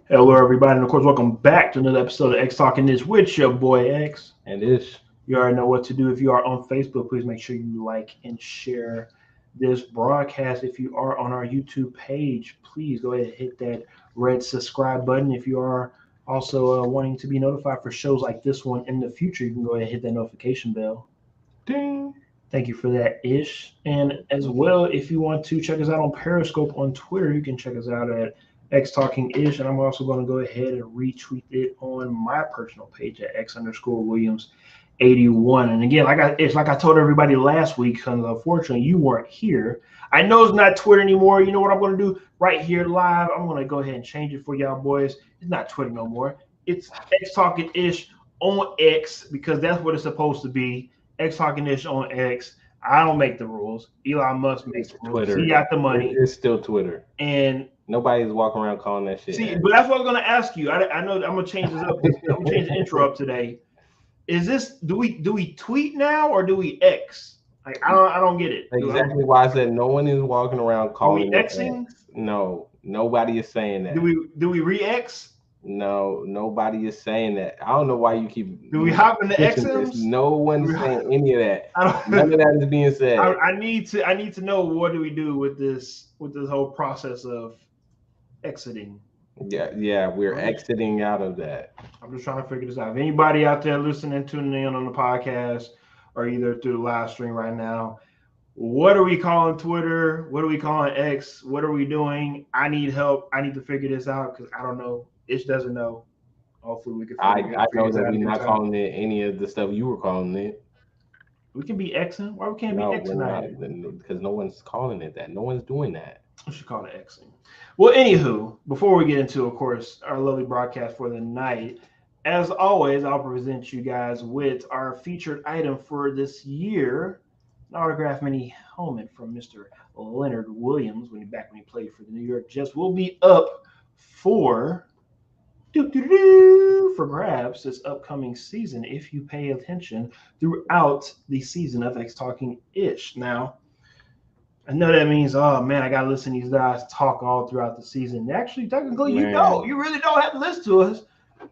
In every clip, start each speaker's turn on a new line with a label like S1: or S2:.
S1: Hello, everybody, and of course, welcome back to another episode of X Talking This with your boy X.
S2: And this,
S1: You already know what to do. If you are on Facebook, please make sure you like and share this broadcast. If you are on our YouTube page, please go ahead and hit that red subscribe button. If you are also wanting to be notified for shows like this one in the future, you can go ahead and hit that notification bell.
S2: ding.
S1: Thank you for that, Ish. And as well, if you want to check us out on Periscope on Twitter, you can check us out at X Talking Ish. And I'm also going to go ahead and retweet it on my personal page at X underscore Williams 81. And again, it's like I told everybody last week, because unfortunately you weren't here. I know it's not Twitter anymore. You know what I'm going to do right here live? I'm going to go ahead and change it for y'all boys. It's not Twitter no more. It's X Talking Ish on X because that's what it's supposed to be. X Talking Ish on X. I don't make the rules. Elon Musk makes the rules.
S2: Twitter.
S1: He got the money.
S2: It's still Twitter.
S1: And
S2: nobody's walking around calling that shit.
S1: See, but that's what I was going to ask you. I know I'm going to change this up. I'm going to change the intro up today. Is this do we tweet now or do we X? Like I don't get it.
S2: Exactly why I said no one is walking around calling
S1: it Xing?
S2: X. No, nobody is saying that.
S1: Do we re-X?
S2: No, nobody is saying that. I don't know why you keep.
S1: Do we hop in the XMs?
S2: No one's saying any of that. None of that is being said.
S1: I need to know what do we do with this whole process of exiting.
S2: Yeah, we're exiting out of that.
S1: I'm just trying to figure this out. If anybody out there listening, tuning in on the podcast, or either through the live stream right now, what are we calling Twitter? What are we calling X? What are we doing? I need help. I need to figure this out because I don't know. Ish doesn't know. Hopefully we can.
S2: I know that we're not calling it any of the stuff you were calling it.
S1: We can be Xing. Why we can't be Xing?
S2: Because no one's calling it that. No one's doing that.
S1: We should call it Xing. Well, anywho, before we get into, of course, our lovely broadcast for the night, as always, I'll present you guys with our featured item for this year, an autographed mini helmet from Mr. Leonard Williams when he played for the New York Jets. Will be up for grabs this upcoming season if you pay attention throughout the season of X Talking Ish. Now, I know that means, oh man, I gotta listen to these guys talk all throughout the season. Actually, technically, you really don't have to listen to us.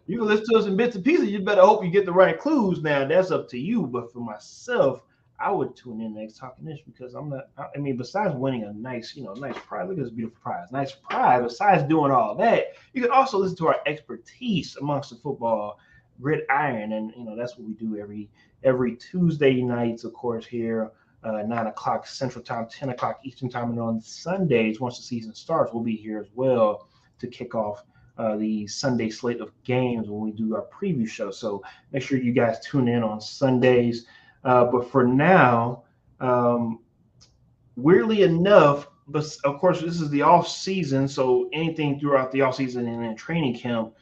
S1: You can listen to us in bits and pieces. You better hope you get the right clues. Now, that's up to you. But for myself, I would tune in next Talking Ish because I'm not. I mean, besides winning a nice prize. Look at this beautiful prize, nice prize. Besides doing all that, you can also listen to our expertise amongst the football gridiron, and that's what we do every Tuesday nights, of course, here. 9 o'clock Central Time, 10 o'clock Eastern Time, and on Sundays, once the season starts, we'll be here as well to kick off the Sunday slate of games when we do our preview show. So make sure you guys tune in on Sundays. But for now, weirdly enough, but of course, this is the off season, so anything throughout the off season and in training camp,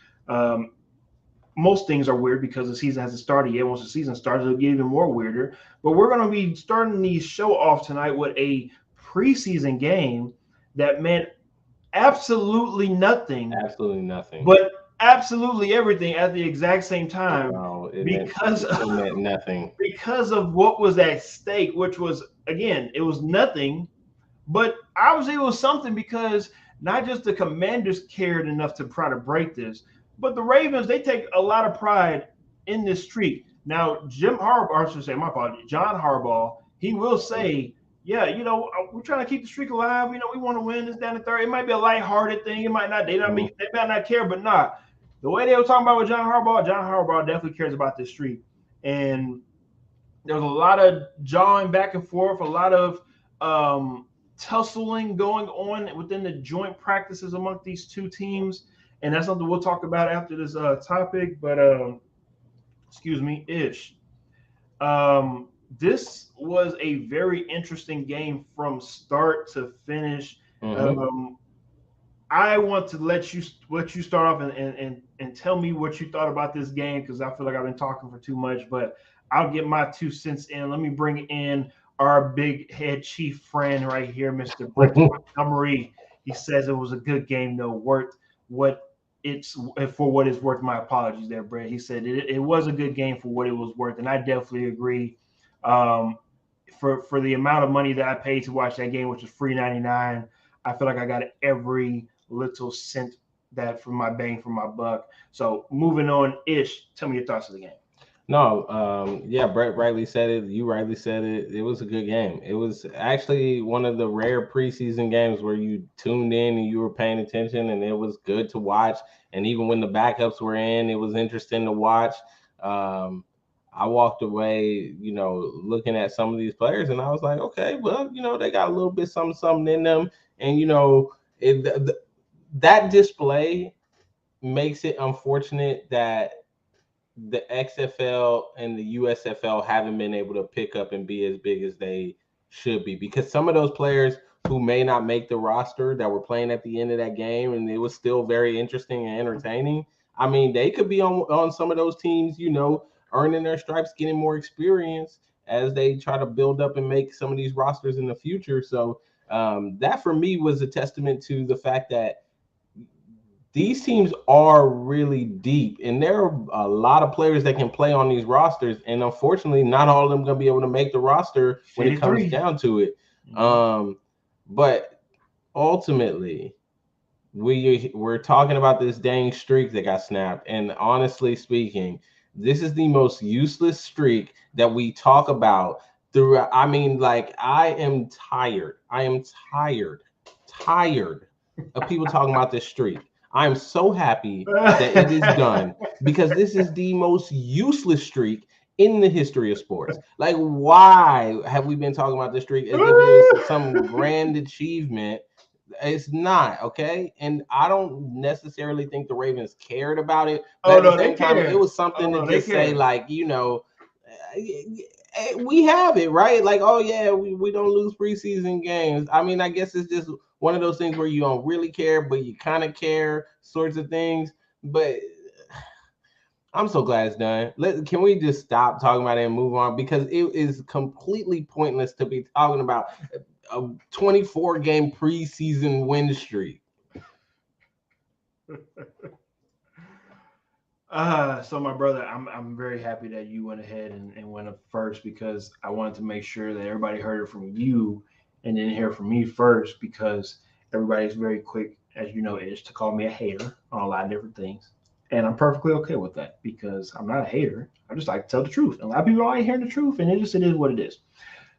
S1: most things are weird because the season hasn't started yet. Once the season starts, it'll get even more weirder. But we're going to be starting the show off tonight with a preseason game that meant absolutely nothing.
S2: Absolutely nothing.
S1: But absolutely everything at the exact same time.
S2: No, it
S1: meant
S2: nothing.
S1: Because of what was at stake, which was, again, it was nothing. But obviously it was something because not just the Commanders cared enough to try to break this, but the Ravens, they take a lot of pride in this streak. Now, John Harbaugh, he will say, yeah, we're trying to keep the streak alive. We want to win this down the third. It might be a lighthearted thing. It might not. They might not care, but not. The way they were talking about with John Harbaugh definitely cares about this streak. And there was a lot of jawing back and forth, a lot of tussling going on within the joint practices among these two teams. And that's something we'll talk about after this topic. But, Ish. This was a very interesting game from start to finish. Mm-hmm. I want to let you start off and tell me what you thought about this game because I feel like I've been talking for too much. But I'll get my 2 cents in. Let me bring in our big head chief friend right here, Mr. Brett Montgomery. He says it was a good game, though, worth what it's for what it's worth. My apologies there, Brett. He said it was a good game for what it was worth, and I definitely agree. For the amount of money that I paid to watch that game, which was $3.99, I feel like I got every little cent that for my bang for my buck. So moving on, Ish, tell me your thoughts of the game.
S2: No, yeah, Brett rightly said it. You rightly said it. It was a good game. It was actually one of the rare preseason games where you tuned in and you were paying attention, and it was good to watch. And even when the backups were in, it was interesting to watch. Um, I walked away, looking at some of these players, and I was like, okay, well, they got a little bit something in them, and that display makes it unfortunate that the XFL and the USFL haven't been able to pick up and be as big as they should be, because some of those players who may not make the roster that were playing at the end of that game, and it was still very interesting and entertaining. I mean, they could be on some of those teams, earning their stripes, getting more experience as they try to build up and make some of these rosters in the future. So that for me was a testament to the fact that these teams are really deep, and there are a lot of players that can play on these rosters. And unfortunately, not all of them going to be able to make the roster when it comes down to it. But ultimately, we're talking about this dang streak that got snapped. And honestly speaking, this is the most useless streak that we talk about through. I mean, like, I am tired. I am tired of people talking about this streak. I'm so happy that it is done, because this is the most useless streak in the history of sports. Like, why have we been talking about this streak as if it was some grand achievement? It's not, okay? And I don't necessarily think the Ravens cared about it, but at the same time, it was something to just say, like, we have it, right? Like, oh yeah, we don't lose preseason games. I mean, I guess it's just one of those things where you don't really care, but you kind of care, sorts of things. But I'm so glad it's done. Can we just stop talking about it and move on? Because it is completely pointless to be talking about a 24 game preseason win streak.
S1: So my brother, I'm very happy that you went ahead and went up first, because I wanted to make sure that everybody heard it from you and didn't hear from me first, because everybody's very quick, as you know, is to call me a hater on a lot of different things. And I'm perfectly okay with that, because I'm not a hater. I just like to tell the truth. And a lot of people aren't hearing the truth, and it is what it is.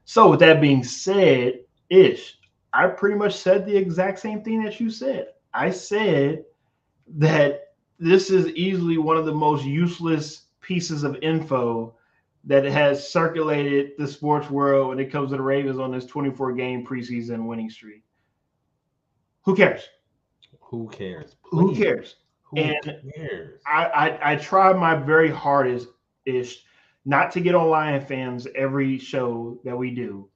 S1: So with that being said, Ish, I pretty much said the exact same thing that you said. I said that this is easily one of the most useless pieces of info that has circulated the sports world when it comes to the Ravens on this 24 game preseason winning streak. Who cares?
S2: Who cares?
S1: Please. Who cares? Who cares? I try my very hardest ish not to get on Lion fans every show that we do.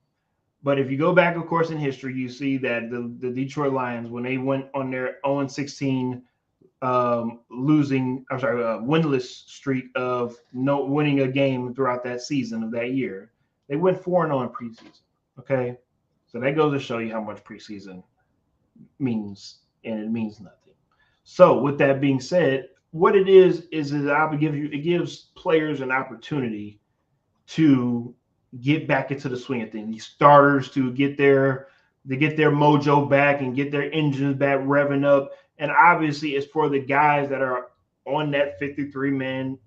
S1: But if you go back, of course, in history, you see that the Detroit Lions, when they went on their 0-16 winless streak of no winning a game throughout that season of that year, they went 4-0 in preseason. Okay, so that goes to show you how much preseason means, and it means nothing. So with that being said, what it is it gives players an opportunity to get back into the swing of things. These starters to get their mojo back and get their engines back revving up. And obviously, it's for the guys that are on that 53-man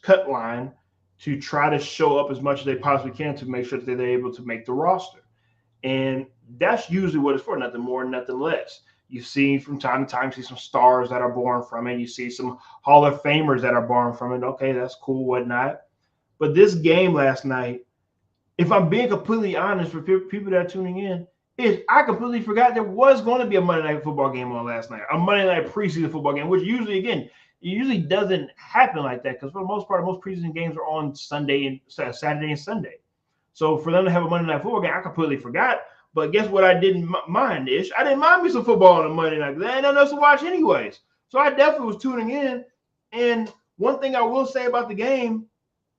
S1: cut line to try to show up as much as they possibly can to make sure that they're able to make the roster. And that's usually what it's for, nothing more, nothing less. You see from time to time, some stars that are born from it. You see some Hall of Famers that are born from it. Okay, that's cool, whatnot. But this game last night, if I'm being completely honest for people that are tuning in, I completely forgot there was going to be a Monday Night Football game on last night, a Monday Night preseason football game, which usually, again, it usually doesn't happen like that, because for the most part, most preseason games are on Saturday and Sunday. So for them to have a Monday Night Football game, I completely forgot. But guess what? I didn't mind, Ish. I didn't mind me some football on a Monday night, because I ain't nothing else to watch anyways. So I definitely was tuning in. And one thing I will say about the game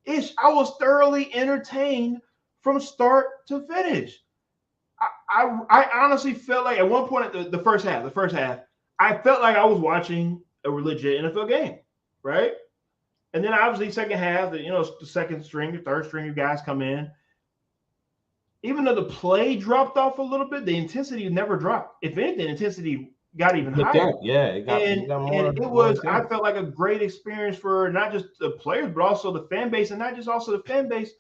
S1: is I was thoroughly entertained from start to finish. I honestly felt like at one point the first half, I felt like I was watching a legit NFL game, right? And then obviously second half, the second string, the third string of guys come in. Even though the play dropped off a little bit, the intensity never dropped. If anything, the intensity got even
S2: Picked
S1: higher.
S2: up, yeah, it
S1: And
S2: got
S1: it
S2: more
S1: was, I
S2: intense.
S1: felt like a great experience for not just the players, but also the fan base, and not just also the fan base.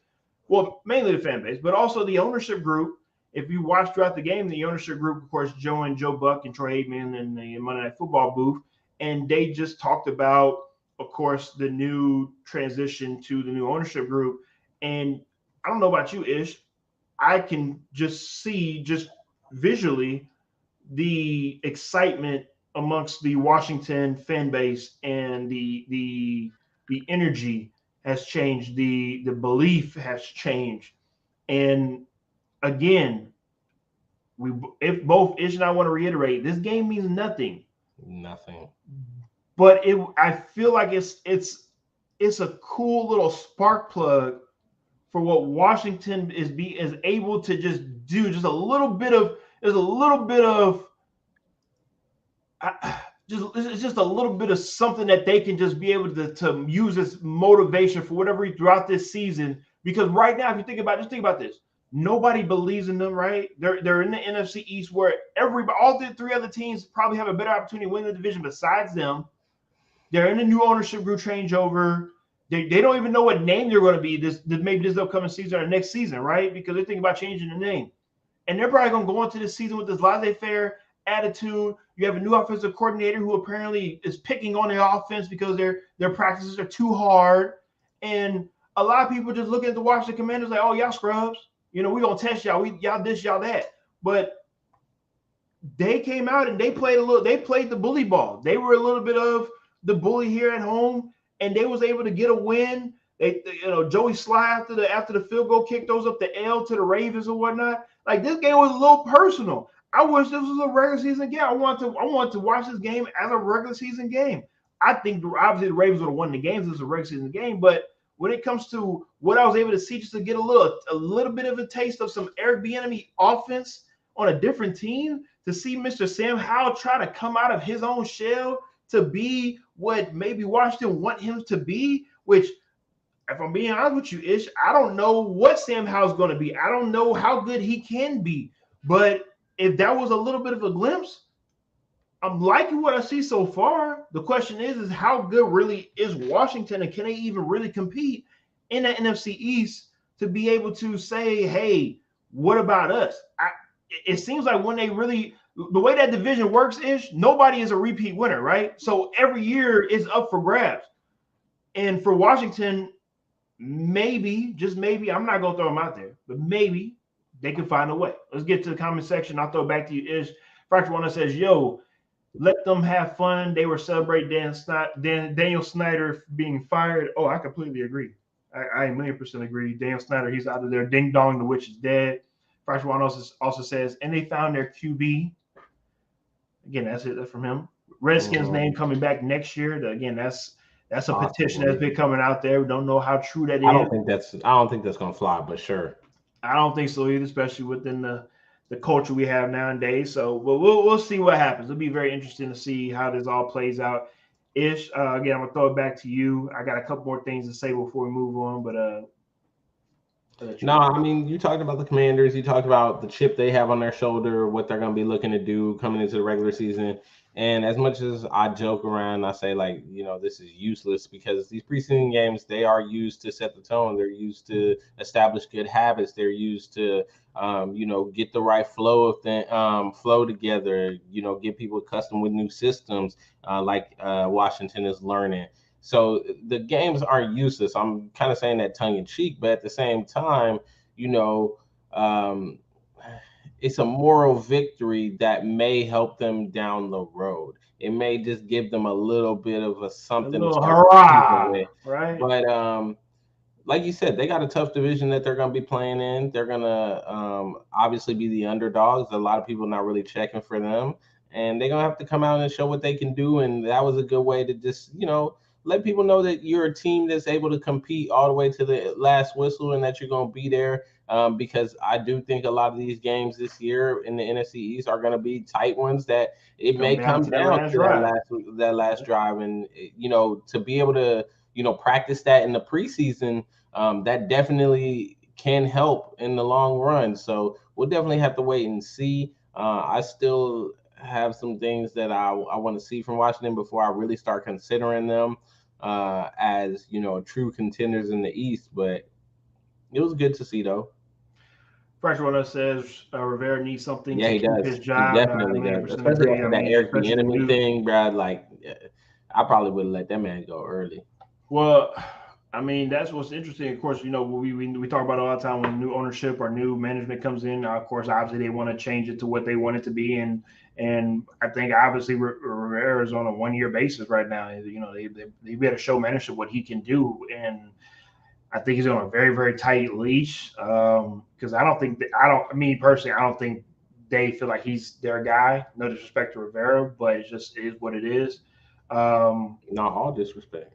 S1: Well, mainly the fan base, but also the ownership group. If you watch throughout the game, the ownership group, of course, Joe Buck and Troy Aikman in the Monday Night Football booth, and they just talked about, of course, the new transition to the new ownership group. And I don't know about you, Ish, I can just see just visually the excitement amongst the Washington fan base, and the energy has changed, the belief has changed. And again, we if both Ish and I want to reiterate, this game means nothing.
S2: Nothing.
S1: But I feel like it's a cool little spark plug for what Washington is able to just do. Just a little bit of there's a little bit of just it's just a little bit of something that they can just be able to use as motivation for whatever throughout this season. Because right now, if you think about just think about this, nobody believes in them, right? They're in the NFC East where everybody, all the three other teams probably have a better opportunity to win the division besides them. They're in a new ownership group changeover. They don't even know what name they're going to be maybe this upcoming season or next season, right? Because they're thinking about changing the name. And they're probably going to go into this season with this laissez-faire attitude. You have a new offensive coordinator who apparently is picking on the offense because their practices are too hard. And a lot of people just looking at the Washington Commanders like, oh, y'all scrubs. You know, we're going to test y'all. Y'all this, y'all that. But they came out and they played the bully ball. They were a little bit of the bully here at home, and they was able to get a win. Joey Sly after the field goal kick those up the L to the Ravens or whatnot. Like, this game was a little personal. I wish this was a regular season game. I want to watch this game as a regular season game. I think obviously the Ravens would have won the games as a regular season game, but when it comes to what I was able to see, just to get a little bit of a taste of some Eric Bieniemy offense on a different team, to see Mr. Sam Howell try to come out of his own shell to be what maybe Washington want him to be, which, if I'm being honest with you, Ish, I don't know what Sam Howell's going to be. I don't know how good he can be. But if that was a little bit of a glimpse, I'm liking what I see so far. The question is how good really is Washington, and can they even really compete in the NFC East to be able to say, hey, what about us? It seems like when they really, the way that division works is nobody is a repeat winner, right? So every year is up for grabs. And for Washington, maybe, just maybe, I'm not going to throw them out there, but maybe they can find a way. Let's get to the comment section. I'll throw it back to you, Ish. Fracture One says, yo, let them have fun. They were celebrating Daniel Snyder being fired. Oh, I completely agree. I a million percent agree. Daniel Snyder, he's out of there. Ding dong, the witch is dead. Fracture One also says, and they found their QB. Again, that's it. That's from him. Redskins' name coming back next year. Again, that's a petition that's been coming out there. We don't know how true that is.
S2: I don't think that's gonna fly, but sure.
S1: I don't think so either, especially within the culture we have nowadays. So we'll see what happens. It'll be very interesting to see how this all plays out. Ish, again, I'm gonna throw it back to you. I got a couple more things to say before we move on, but
S2: no, I mean, you talked about the Commanders. You talked about the chip they have on their shoulder, what they're going to be looking to do coming into the regular season. And as much as I joke around, I say, like, this is useless, because these preseason games, they are used to set the tone. They're used to establish good habits. They're used to, get the right flow together, get people accustomed with new systems, like Washington is learning. So the games aren't useless. I'm kind of saying that tongue in cheek, but at the same time, um, it's a moral victory that may help them down the road. It may just give them a little bit of something to start the season with.
S1: Right?
S2: But like you said, they got a tough division that they're going to be playing in. They're going to obviously be the underdogs. A lot of people not really checking for them, and they're going to have to come out and show what they can do. And that was a good way to just, let people know that you're a team that's able to compete all the way to the last whistle, and that you're going to be there. Because I do think a lot of these games this year in the NFC East are going to be tight ones, that it may come down to that last drive. And, to be able to, practice that in the preseason, that definitely can help in the long run. So we'll definitely have to wait and see. I still have some things that I want to see from Washington before I really start considering them as true contenders in the East. But it was good to see though.
S1: Fresh Runner says Rivera needs something
S2: Yeah,
S1: to
S2: he
S1: keep
S2: does.
S1: his
S2: He
S1: job. No, I
S2: definitely
S1: million
S2: does.
S1: percent
S2: Especially
S1: agree. I
S2: after that
S1: mean,
S2: Eric
S1: especially the
S2: Bieniemy
S1: new.
S2: thing, Brad. Like, I probably would have let that man go early.
S1: Well, I mean, that's what's interesting. Of course, we talk about it all the time when new ownership or new management comes in. Of course, obviously they want to change it to what they want it to be, and I think obviously Rivera is on a 1 year basis right now. They better show management what he can do, and I think he's on a very very tight leash. Because I don't think I mean personally, I don't think they feel like he's their guy. No disrespect to Rivera, but it just is what it is. Um,
S2: Not all disrespect.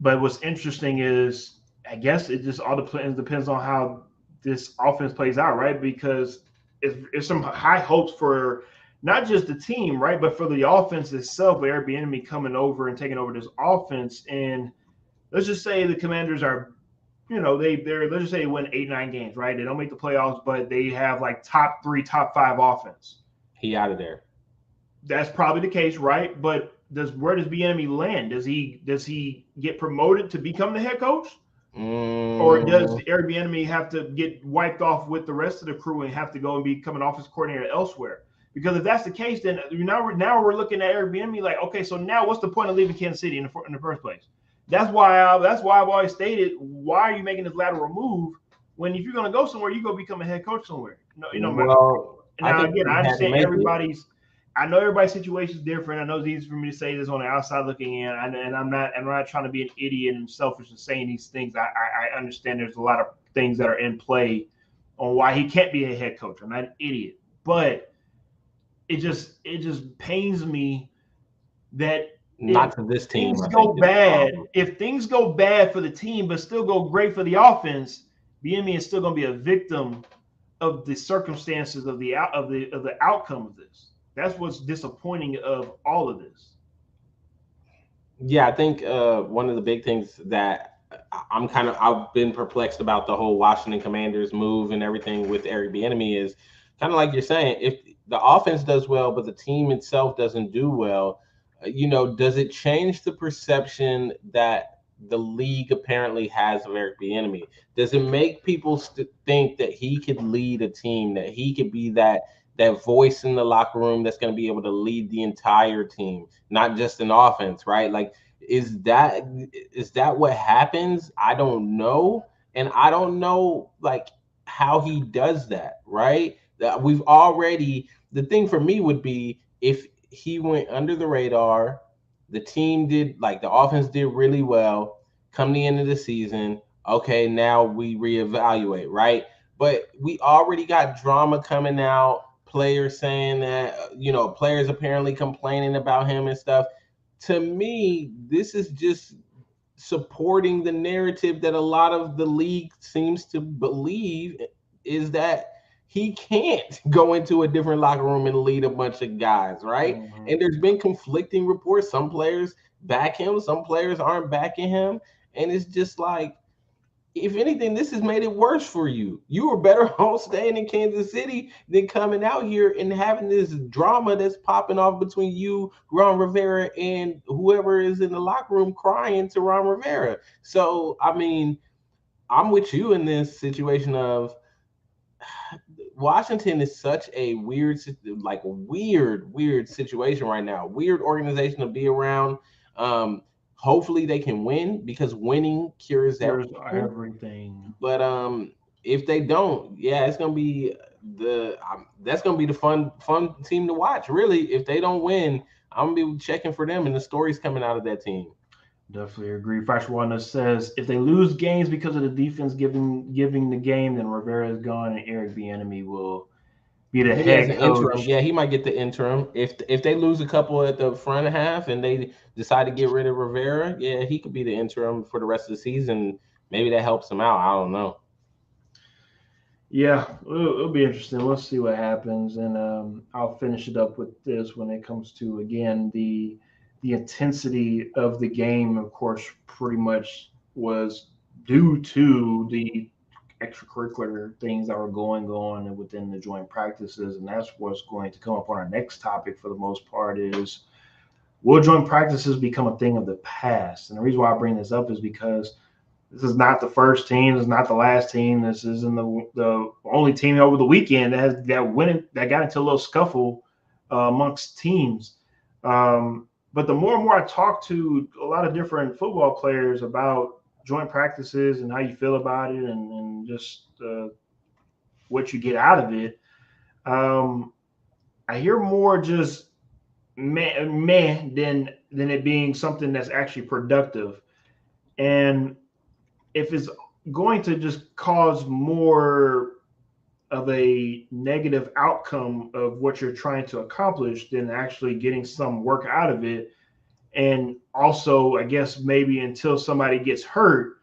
S1: but what's interesting is, I guess it just all depends on how this offense plays out, right? Because it's some high hopes for not just the team, right, but for the offense itself. With Airbnb coming over and taking over this offense, and let's just say the Commanders are, they're let's just say they win 8 9 games, right? They don't make the playoffs, but they have like top 3, top 5 offense.
S2: He out of there.
S1: That's probably the case, right? But where does Bieniemy land? Does he get promoted to become the head coach, or does
S2: Mm,
S1: Airbnb have to get wiped off with the rest of the crew and have to go and become an office coordinator elsewhere? Because if that's the case, then now we're looking at Airbnb like, okay, so now what's the point of leaving Kansas City in the first place? That's why I've always stated, why are you making this lateral move when if you're going to go somewhere, you go become a head coach somewhere.
S2: well, I
S1: Now
S2: think
S1: again,
S2: he
S1: I
S2: had to
S1: understand
S2: make it.
S1: I know everybody's situation is different. I know it's easy for me to say this on the outside looking in, and I'm not trying to be an idiot and selfish and saying these things. I understand there's a lot of things that are in play on why he can't be a head coach. I'm not an idiot, but it just pains me that if
S2: Not to this team,
S1: things
S2: I think
S1: go
S2: is the
S1: bad,
S2: problem.
S1: if things go bad for the team, but still go great for the offense, BME is still going to be a victim of the circumstances of the outcome of this. That's what's disappointing of all of this.
S2: Yeah, I think one of the big things that I've been perplexed about the whole Washington Commanders move and everything with Eric Bieniemy is kind of like you're saying, if the offense does well but the team itself doesn't do well, does it change the perception that the league apparently has of Eric Bieniemy? Does it make people think that he could lead a team, that he could be that voice in the locker room that's going to be able to lead the entire team, not just an offense, right? Like, is that what happens? I don't know, and I don't know like how he does that, right? We've already the thing for me would be if he went under the radar, the team did like the offense did really well. Come the end of the season, okay, now we reevaluate, right? But we already got drama coming out, players saying that, players apparently complaining about him and stuff. To me, this is just supporting the narrative that a lot of the league seems to believe is that he can't go into a different locker room and lead a bunch of guys, right?
S1: Mm-hmm.
S2: And there's been conflicting reports. Some players back him, some players aren't backing him. And it's just like, if anything, this has made it worse for you. You were better off staying in Kansas City than coming out here and having this drama that's popping off between you, Ron Rivera, and whoever is in the locker room crying to Ron Rivera. So, I mean, I'm with you in this situation of Washington is such a weird situation right now. Weird organization to be around. Hopefully they can win because winning cures
S1: Here's
S2: everything.
S1: everything.
S2: But if they don't, yeah, it's gonna be that's gonna be the fun team to watch. Really, if they don't win, I'm gonna be checking for them and the stories coming out of that team.
S1: Definitely agree. Fresh Wanda says if they lose games because of the defense giving the game, then Rivera is gone and Eric Bieniemy will be the
S2: Maybe as
S1: head
S2: an interim,
S1: coach.
S2: yeah, he might get the interim. If they lose a couple at the front half and they decide to get rid of Rivera, yeah, he could be the interim for the rest of the season. Maybe that helps him out. I don't know.
S1: Yeah, it'll be interesting. We'll see what happens, and I'll finish it up with this when it comes to again the intensity of the game. Of course, pretty much was due to the extracurricular things that were going on within the joint practices, and that's what's going to come up on our next topic for the most part is will joint practices become a thing of the past? And the reason why I bring this up is because this is not the first team. This is not the last team. This isn't the only team over the weekend that got into a little scuffle amongst teams. But the more and more I talk to a lot of different football players about joint practices and how you feel about it and just what you get out of it, I hear more just meh than it being something that's actually productive. And if it's going to just cause more of a negative outcome of what you're trying to accomplish than actually getting some work out of it. And also, I guess maybe until somebody gets hurt,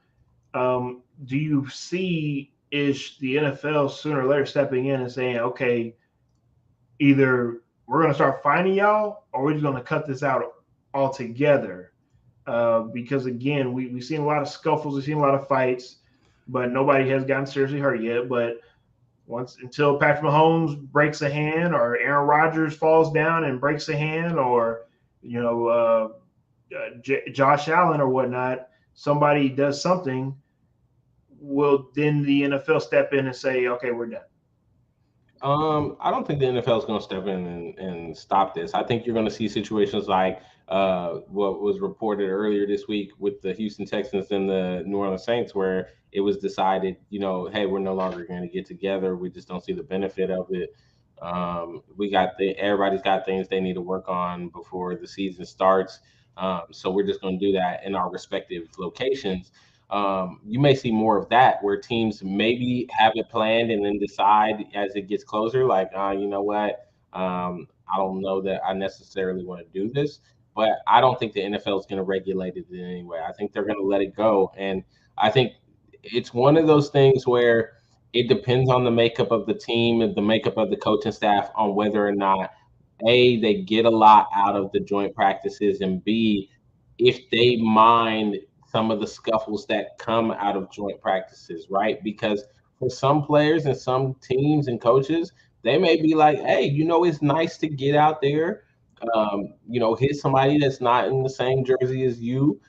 S1: do you see is the NFL sooner or later stepping in and saying, okay, either we're going to start finding y'all or we're just going to cut this out altogether? Because again, we've seen a lot of scuffles, we've seen a lot of fights, but nobody has gotten seriously hurt yet. But until Patrick Mahomes breaks a hand, or Aaron Rodgers falls down and breaks a hand, or Josh Allen or whatnot, somebody does something. Will then the NFL step in and say, "Okay, we're done"?
S2: I don't think the NFL is going to step in and stop this. I think you're going to see situations like what was reported earlier this week with the Houston Texans and the New Orleans Saints, where it was decided, hey, we're no longer going to get together. We just don't see the benefit of it. Everybody's got things they need to work on before the season starts. So we're just going to do that in our respective locations. You may see more of that where teams maybe have it planned and then decide as it gets closer, like, you know what, I don't know that I necessarily want to do this, but I don't think the NFL is going to regulate it in any way. I think they're going to let it go. And I think it's one of those things where it depends on the makeup of the team and the makeup of the coaching staff on whether or not, A, they get a lot out of the joint practices, and B, if they mind some of the scuffles that come out of joint practices, right? Because for some players and some teams and coaches, they may be like, hey, it's nice to get out there, hit somebody that's not in the same jersey as you,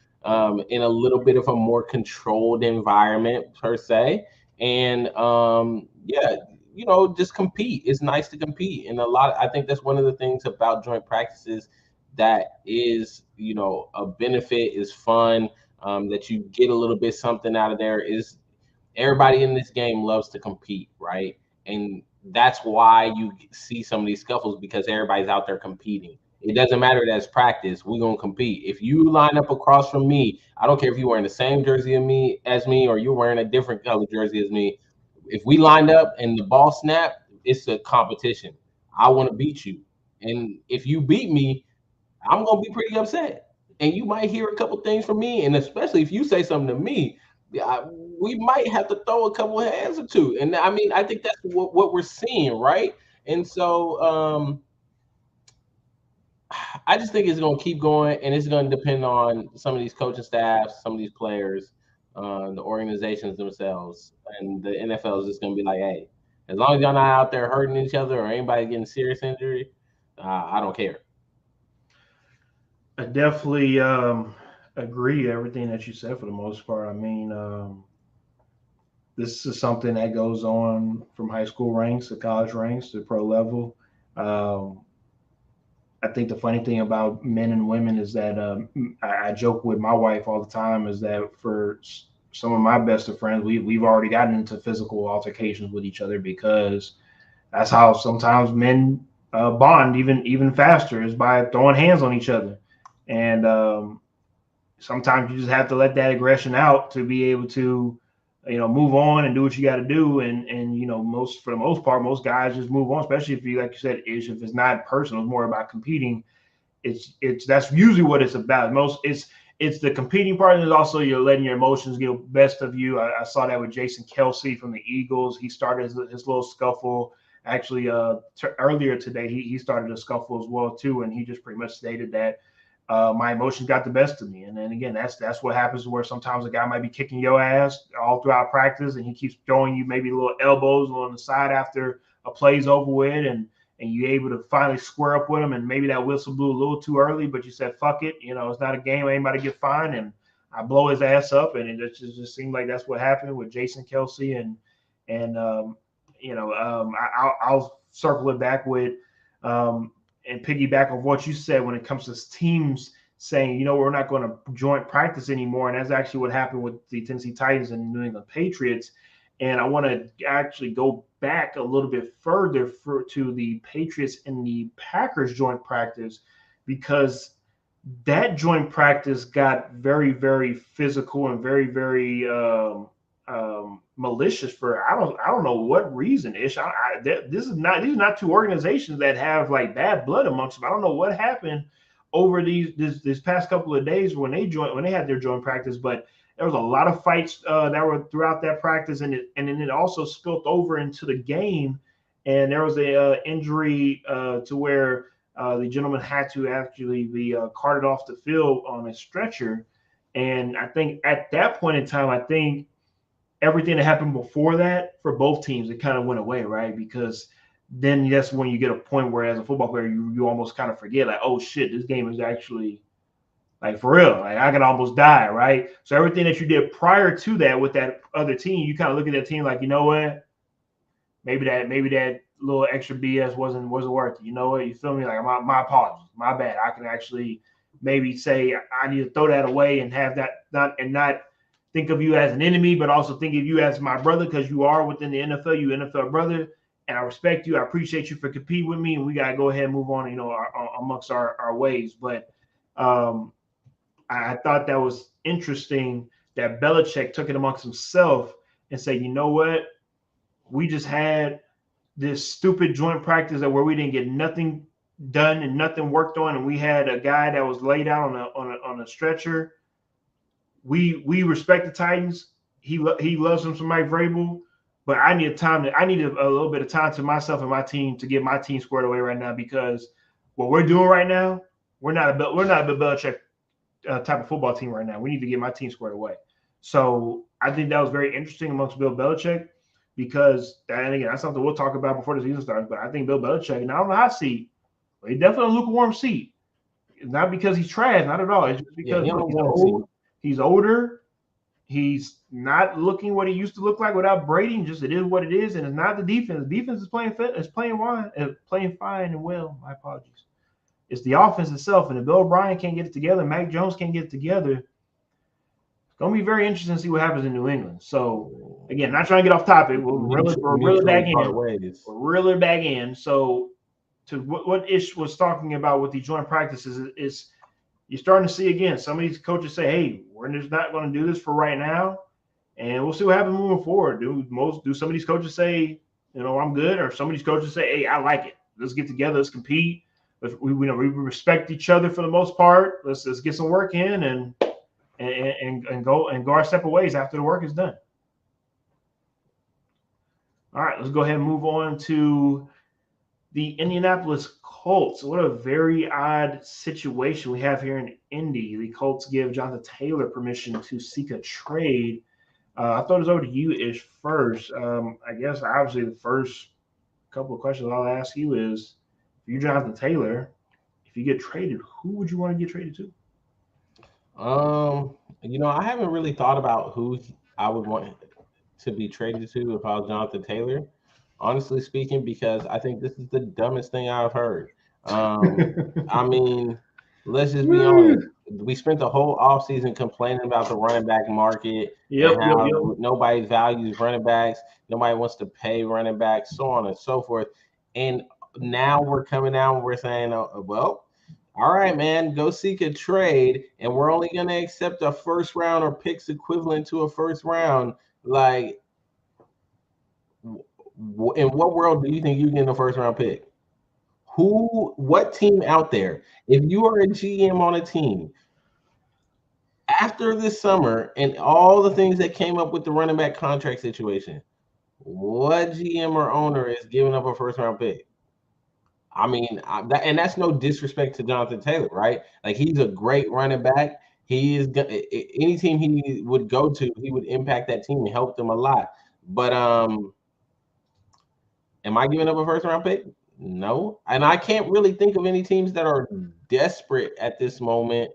S2: in a little bit of a more controlled environment per se. And yeah, just compete. It's nice to compete. And I think that's one of the things about joint practices that is, a benefit, is fun, that you get a little bit something out of there. Is everybody in this game loves to compete, right? And that's why you see some of these scuffles, because everybody's out there competing. It doesn't matter that it's practice. We're going to compete. If you line up across from me, I don't care if you're wearing the same jersey as me or you're wearing a different color jersey as me. If we lined up and the ball snapped, it's a competition. I want to beat you. And if you beat me, I'm going to be pretty upset. And you might hear a couple things from me. And especially if you say something to me, we might have to throw a couple of hands or two. And I mean, I think that's what we're seeing, right? And so I just think it's going to keep going, and it's going to depend on some of these coaching staffs, some of these players, the organizations themselves. And the NFL is just going to be like, hey, as long as y'all not out there hurting each other or anybody getting serious injury, I don't care.
S1: I definitely agree everything that you said for the most part. I mean, this is something that goes on from high school ranks to college ranks to pro level. Um, I think the funny thing about men and women is that I joke with my wife all the time is that for some of my best of friends, we've already gotten into physical altercations with each other because that's how sometimes men bond even faster is by throwing hands on each other. And sometimes you just have to let that aggression out to be able to move on and do what you got to do. And for the most part, most guys just move on, especially if you, like you said, if it's not personal, it's more about competing. It's that's usually what it's about. It's the competing part, and it's also you're letting your emotions get best of you. I saw that with Jason Kelsey from the Eagles. He started his little scuffle. Actually, earlier today, he started a scuffle as well too, and he just pretty much stated that my emotions got the best of me. And then again, that's what happens where sometimes a guy might be kicking your ass all throughout practice, and he keeps throwing you maybe little elbows on the side after a play's over with, and you're able to finally square up with him, and maybe that whistle blew a little too early, but you said, fuck it, it's not a game, anybody get fined, and I blow his ass up, and it just seemed like that's what happened with Jason Kelsey, and I'll circle it back with and piggyback on what you said when it comes to teams saying, we're not going to joint practice anymore, and that's actually what happened with the Tennessee Titans and New England Patriots. And I want to actually go back a little bit further to the Patriots and the Packers joint practice, because that joint practice got very, very physical and very, very malicious for I don't know what reason. These are not two organizations that have like bad blood amongst them. I don't know what happened over this past couple of days when they had their joint practice, but there was a lot of fights that were throughout that practice, and then it also spilled over into the game, and there was a injury to where the gentleman had to actually be carted off the field on a stretcher. And I think at that point in time, I think everything that happened before that for both teams, it kind of went away, right? Because then that's when you get a point where, as a football player, you almost kind of forget, like, oh shit, this game is actually like for real. Like I could almost die, right? So everything that you did prior to that with that other team, you kind of look at that team like, you know what? Maybe that little extra BS wasn't worth it. You know what? You feel me? Like my apologies, my bad. I can actually maybe say I need to throw that away and have that not think of you as an enemy, but also think of you as my brother, because you are within the NFL. You NFL brother, and I respect you. I appreciate you for competing with me, and we gotta go ahead and move on. Amongst our ways, but. I thought that was interesting that Belichick took it amongst himself and said, you know what? We just had this stupid joint practice where we didn't get nothing done and nothing worked on, and we had a guy that was laid out on a stretcher. We respect the Titans. He loves him some Mike Vrabel, but I need a little bit of time to myself and my team to get my team squared away right now, because what we're doing right now, we're not a Belichick type of football team right now. We need to get my team squared away. So I think that was very interesting amongst Bill Belichick, because, and again, that's something we'll talk about before the season starts, but I think Bill Belichick, not on the hot seat, but he's definitely on a lukewarm seat. It's not because he's trash, not at all. It's just because he's older. He's not looking what he used to look like without Brady. Just it is what it is, and it's not the defense. The defense is playing fine and well. My apologies. It's the offense itself, and if Bill O'Brien can't get it together, Mac Jones can't get it together, it's going to be very interesting to see what happens in New England. So, again, not trying to get off topic. We're really back in. We're really back in. So, to what Ish was talking about with the joint practices is you're starting to see, again, some of these coaches say, hey, we're just not going to do this for right now, and we'll see what happens moving forward. Do some of these coaches say, I'm good, or some of these coaches say, hey, I like it. Let's get together. Let's compete. We respect each other for the most part. Let's get some work in and go our separate ways after the work is done. All right, let's go ahead and move on to the Indianapolis Colts. What a very odd situation we have here in Indy. The Colts give Jonathan Taylor permission to seek a trade. I thought it was over to you, Ish, first. I guess obviously the first couple of questions I'll ask you is, you Jonathan Taylor, if you get traded, who would you want to get traded to?
S2: I haven't really thought about who I would want to be traded to if I was Jonathan Taylor, honestly speaking, because I think this is the dumbest thing I've heard. I mean, let's just be honest. We spent the whole offseason complaining about the running back market and how nobody values running backs, nobody wants to pay running backs, so on and so forth. And now we're coming out and we're saying, well, all right, man, go seek a trade, and we're only going to accept a first round or picks equivalent to a first round. Like, in what world do you think you get a first round pick? What team out there, if you are a GM on a team, after this summer and all the things that came up with the running back contract situation, what GM or owner is giving up a first round pick? I mean, and that's no disrespect to Jonathan Taylor, right? Like, he's a great running back. He is any team he would go to, he would impact that team and help them a lot. But am I giving up a first round pick? No, and I can't really think of any teams that are desperate at this moment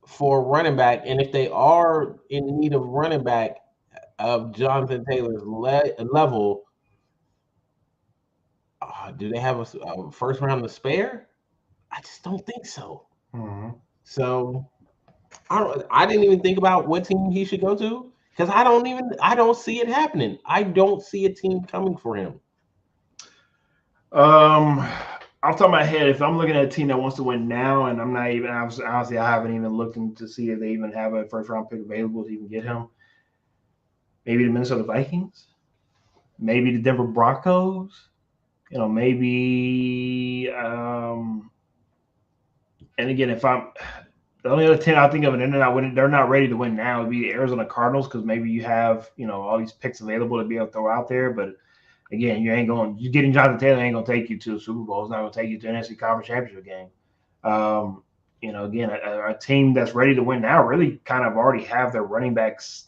S2: for running back. And if they are in need of running back of Jonathan Taylor's level, do they have a first round to spare? I just don't think so.
S1: Mm-hmm.
S2: So I didn't even think about what team he should go to because I don't see it happening. I don't see a team coming for him.
S1: Off the top of my head, if I'm looking at a team that wants to win now, and I'm not even honestly, I haven't even looked to see if they even have a first round pick available to even get him. Maybe the Minnesota Vikings, maybe the Denver Broncos. Maybe. And again, if I'm the only other team I think of, and they're not ready to win now, would be the Arizona Cardinals because maybe you have all these picks available to be able to throw out there, but again, you getting Jonathan Taylor ain't gonna take you to a Super Bowl. It's not gonna take you to an NFC Conference Championship game. Again, a team that's ready to win now really kind of already have their running backs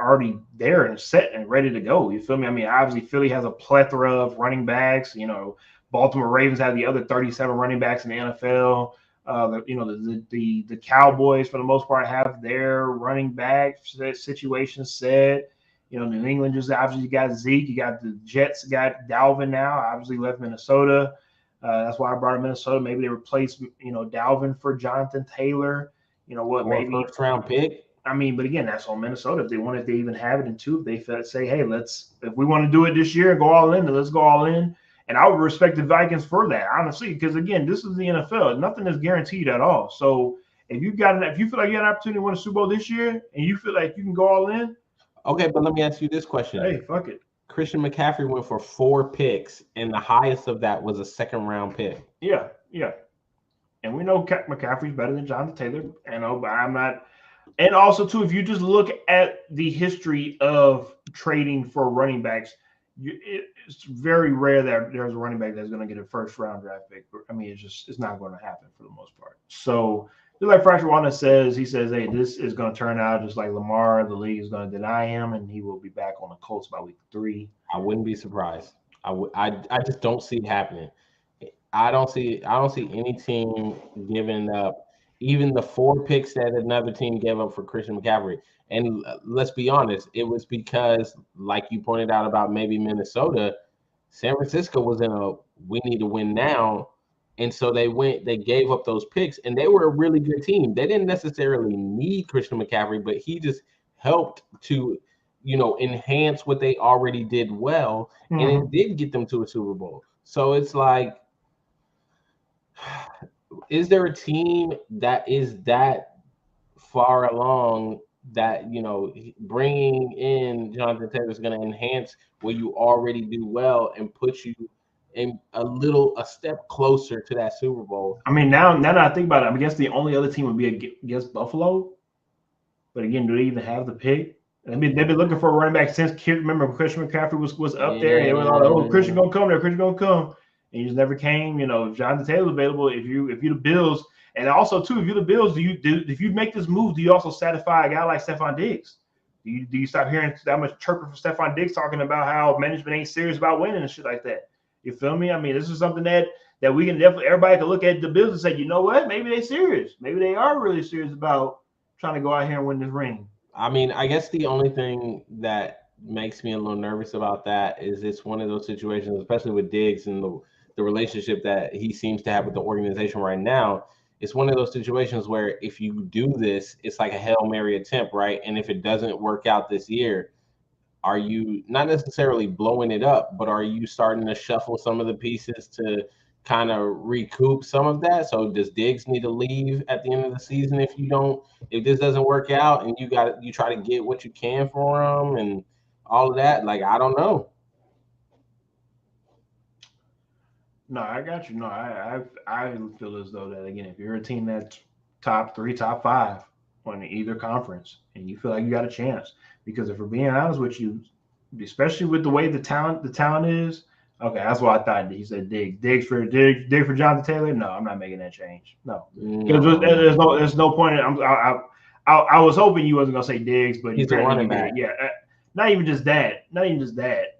S1: already there and set and ready to go. You feel me? I mean, obviously Philly has a plethora of running backs. Baltimore Ravens have the other 37 running backs in the NFL. The Cowboys for the most part have their running back situation set. New England just obviously got Zeke. You got the Jets got Dalvin now. Obviously left Minnesota. That's why I brought up Minnesota. Maybe they replace Dalvin for Jonathan Taylor. Maybe
S2: first round pick.
S1: I mean, but again, that's on Minnesota. If they even have it in two, if they say, hey, if we want to do it this year and go all in, then let's go all in. And I would respect the Vikings for that, honestly, because again, this is the NFL. Nothing is guaranteed at all. So if you feel like you got an opportunity to win a Super Bowl this year and you feel like you can go all in.
S2: Okay, but let me ask you this question.
S1: Hey, fuck it.
S2: Christian McCaffrey went for 4 picks, and the highest of that was a second round pick.
S1: Yeah. And we know McCaffrey's better than Jonathan Taylor. But I'm not. And also, too, if you just look at the history of trading for running backs, it's very rare that there's a running back that's going to get a first-round draft pick. I mean, it's not going to happen for the most part. So, just like Frank Warner says, he says, hey, this is going to turn out just like Lamar. The league is going to deny him, and he will be back on the Colts by week 3.
S2: I wouldn't be surprised. I just don't see it happening. I don't see any team giving up even the 4 picks that another team gave up for Christian McCaffrey. And let's be honest, it was because, like you pointed out about maybe Minnesota, San Francisco was in a we need to win now. And so they gave up those picks, and they were a really good team. They didn't necessarily need Christian McCaffrey, but he just helped to, enhance what they already did well. Mm-hmm. And it did get them to a Super Bowl. So it's like, is there a team that is that far along that, bringing in Jonathan Taylor is going to enhance what you already do well and put you in a step closer to that Super Bowl?
S1: I mean, now that I think about it, I guess the only other team would be against Buffalo. But again, do they even have the pick? I mean, they've been looking for a running back since remember Christian McCaffrey was up there. They were like, oh, Christian gonna come there, Christian gonna come. And he just never came. If Jonathan Taylor's available, if you the Bills, and also too, if you're the Bills, if you make this move, do you also satisfy a guy like Stephon Diggs? Do you stop hearing that much chirping from Stephon Diggs talking about how management ain't serious about winning and shit like that? You feel me? I mean, this is something that we can definitely everybody can look at the Bills and say, you know what? Maybe they're serious. Maybe they are really serious about trying to go out here and win this ring.
S2: I mean, I guess the only thing that makes me a little nervous about that is it's one of those situations, especially with Diggs and the relationship that he seems to have with the organization right now. It's one of those situations where if you do this, it's like a Hail Mary attempt, right? And if it doesn't work out this year, are you not necessarily blowing it up, but are you starting to shuffle some of the pieces to kind of recoup some of that? So does Diggs need to leave at the end of the season if this doesn't work out and you try to get what you can for him and all of that? Like, I don't know.
S1: No, I got you. No, I feel as though that again, if you're a team that's top 3, top 5 on either conference, and you feel like you got a chance, because if we're being honest with you, especially with the way the talent is, Okay, that's what I thought. He said Diggs. Diggs for Jonathan Taylor. No, I'm not making that change. No, because there's no point. I was hoping you wasn't gonna say Diggs, but
S2: he's a running back.
S1: Yeah, not even just that. Not even just that.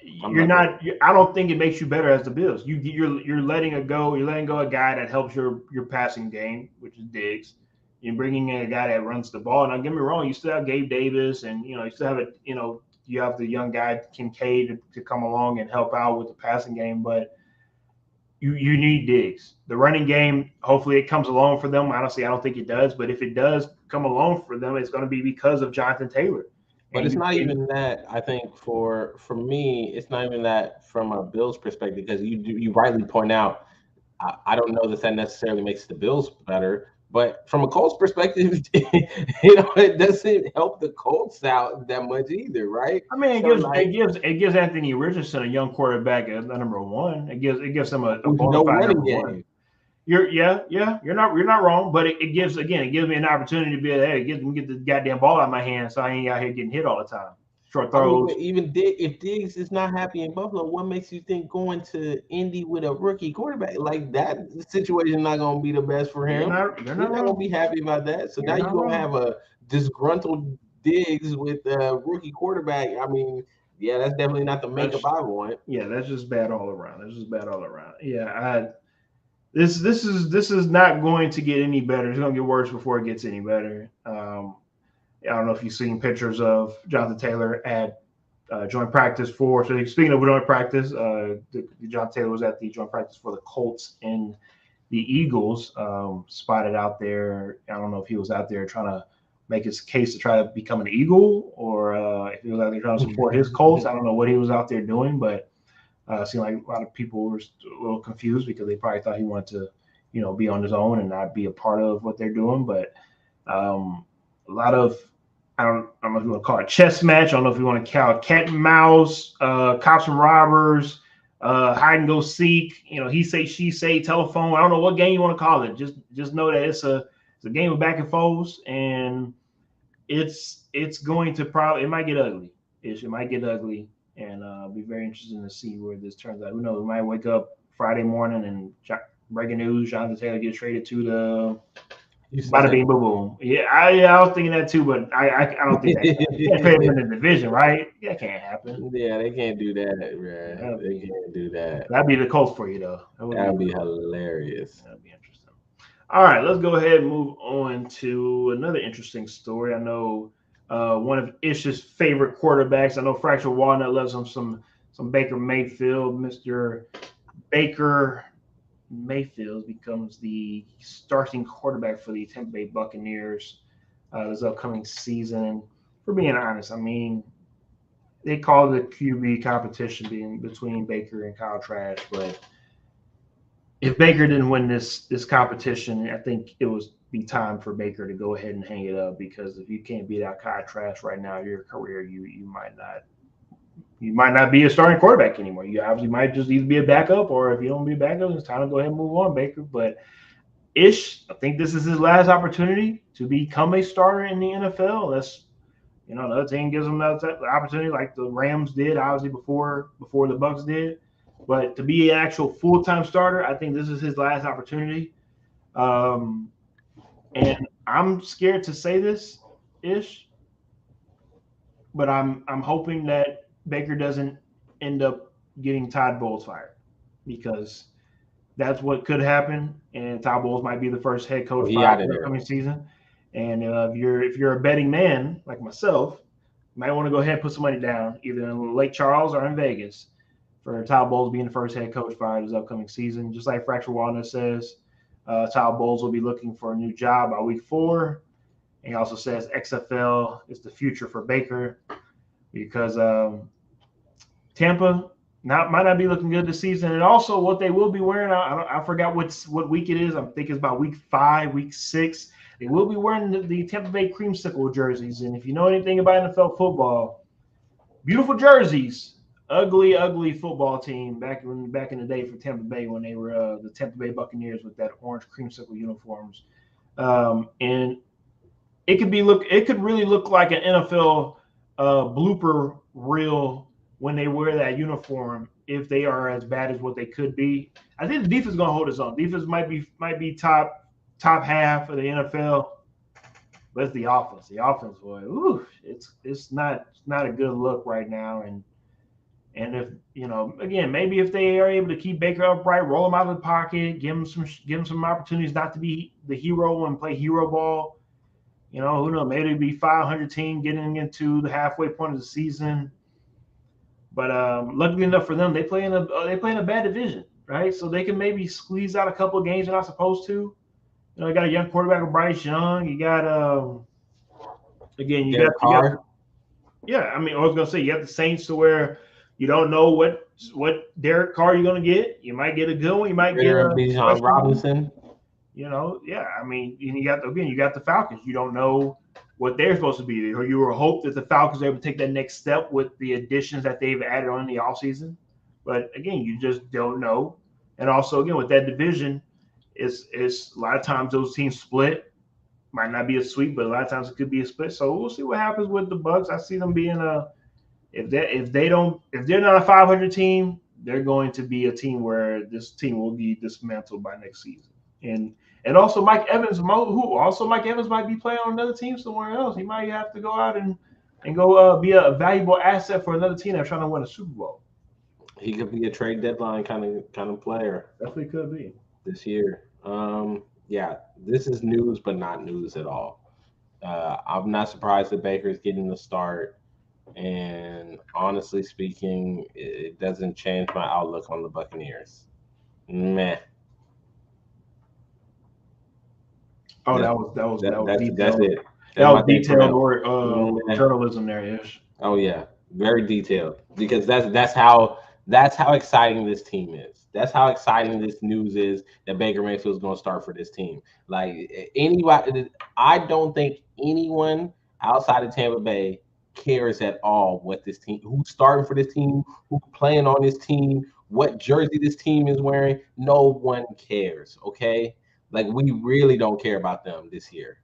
S1: You're not. I don't think it makes you better as the Bills. You're letting it go. You're letting go a guy that helps your passing game, which is Diggs. You're bringing in a guy that runs the ball. Now, get me wrong. You still have Gabe Davis, and you still have you have the young guy Kincaid to come along and help out with the passing game, but you need Diggs. The running game, hopefully it comes along for them. Honestly, I don't think it does, but if it does come along for them, it's going to be because of Jonathan Taylor.
S2: But it's not even that. I think for me, it's not even that from a Bills perspective, because you rightly point out. I don't know that necessarily makes the Bills better, but from a Colts perspective, it doesn't help the Colts out that much either, right?
S1: I mean, it gives Anthony Richardson, a young quarterback, as the number one. It gives him a bona fide number one. You're not wrong, but it gives me an opportunity to be get the goddamn ball out of my hand, so I ain't out here getting hit all the time. Short throws.
S2: I mean, if Diggs is not happy in Buffalo, what makes you think going to Indy with a rookie quarterback like that situation not going to be the best for him? You're not going to be happy about that. So now you're going to have a disgruntled Diggs with a rookie quarterback. I mean, yeah, that's definitely not the makeup I want.
S1: Yeah, that's just bad all around. Yeah, This is not going to get any better. It's going to get worse before it gets any better. I don't know if you've seen pictures of Jonathan Taylor at joint practice for. So speaking of joint practice, Jonathan Taylor was at the joint practice for the Colts and the Eagles. Spotted out there. I don't know if he was out there trying to make his case to try to become an Eagle, or if he was out there trying to support his Colts. I don't know what he was out there doing, but it seemed like a lot of people were a little confused because they probably thought he wanted to, be on his own and not be a part of what they're doing. But a lot of, I don't know if you want to call it chess match. I don't know if you want to call it cat and mouse, cops and robbers, hide and go seek. He say, she say, telephone. I don't know what game you want to call it. Just know that it's a game of back and forth, and it's going to it might get ugly. It might get ugly. And be very interesting to see where this turns out. Who knows? We might wake up Friday morning and breaking news: Jonathan Taylor gets traded to the. Bada bing, boom, boom. Yeah, I was thinking that too, but I don't think that can't trade him in the division, right? That can't happen.
S2: Yeah, they can't do that, man. They can't do that.
S1: That'd be the Colts for you, though.
S2: That'd be hilarious.
S1: That'd be interesting. All right, let's go ahead and move on to another interesting story. I know. One of Ish's favorite quarterbacks. I know Fractured Walnut loves him some Baker Mayfield. Mr. Baker Mayfield becomes the starting quarterback for the Tampa Bay Buccaneers this upcoming season. For being honest, I mean, they call the QB competition being between Baker and Kyle Trask, but if Baker didn't win this competition, I think it was be time for Baker to go ahead and hang it up, because if you can't beat out Kyle Trask right now in your career, you might not be a starting quarterback anymore. You obviously might just either be a backup, or if you don't be a backup, it's time to go ahead and move on, Baker. But Ish, I think this is his last opportunity to become a starter in the NFL. That's the other team gives him that opportunity, like the Rams did, obviously before the Bucs did. But to be an actual full-time starter, I think this is his last opportunity. And I'm scared to say this, Ish, but I'm hoping that Baker doesn't end up getting Todd Bowles fired, because that's what could happen. And Todd Bowles might be the first head coach fired for the coming season. And if you're a betting man like myself, you might want to go ahead and put some money down, either in Lake Charles or in Vegas, for Todd Bowles being the first head coach fired this upcoming season. Just like Fractured Walnut says, Todd Bowles will be looking for a new job by week 4. And he also says XFL is the future for Baker, because Tampa might not be looking good this season. And also what they will be wearing, I forgot what week it is. I'm thinking it's about week 5, week 6. They will be wearing the Tampa Bay creamsicle jerseys. And if you know anything about NFL football, beautiful jerseys. Ugly football team back in the day for Tampa Bay, when they were the Tampa Bay Buccaneers with that orange creamsicle uniforms, and it could really look like an NFL blooper reel when they wear that uniform, if they are as bad as what they could be. I think the defense is going to hold its own. Defense might be top half of the NFL, but it's the offense. The offense, boy, it's not a good look right now. And if again, maybe if they are able to keep Baker upright, roll him out of the pocket, give him some opportunities not to be the hero and play hero ball. Who knows? Maybe it'd be 500 team getting into the halfway point of the season. But luckily enough for them, they play in a bad division, right? So they can maybe squeeze out a couple of games they're not supposed to. You got a young quarterback with Bryce Young. You got
S2: Derek Carr.
S1: I was gonna say you have the Saints to where you don't know what Derek Carr you're gonna get. You might get a good one. You might get a
S2: Bijan Robinson.
S1: You got the Falcons. You don't know what they're supposed to be. You were hope that the Falcons are able to take that next step with the additions that they've added on in the offseason. But again, you just don't know. And also, again, with that division, it's a lot of times those teams split. Might not be a sweep, but a lot of times it could be a split. So we'll see what happens with the Bucs. I see them being if they're not a 500 team, they're going to be a team where this team will be dismantled by next season. And also Mike Evans, Mike Evans might be playing on another team somewhere else. He might have to go out and go be a valuable asset for another team that's trying to win a Super Bowl.
S2: He could be a trade deadline kind of player.
S1: Definitely could be
S2: this year. This is news, but not news at all. I'm not surprised that Baker's getting the start. And honestly speaking, it doesn't change my outlook on the Buccaneers. Meh.
S1: Oh, that was detailed.
S2: That's it.
S1: That was detailed journalism there, Ish.
S2: Oh yeah, very detailed because that's how exciting this team is. That's how exciting this news is that Baker Mayfield is going to start for this team. Like anybody, I don't think anyone outside of Tampa Bay cares at all what this team, who's starting for this team, who's playing on this team, what jersey this team is wearing. No one cares. Okay. Like, we really don't care about them this year.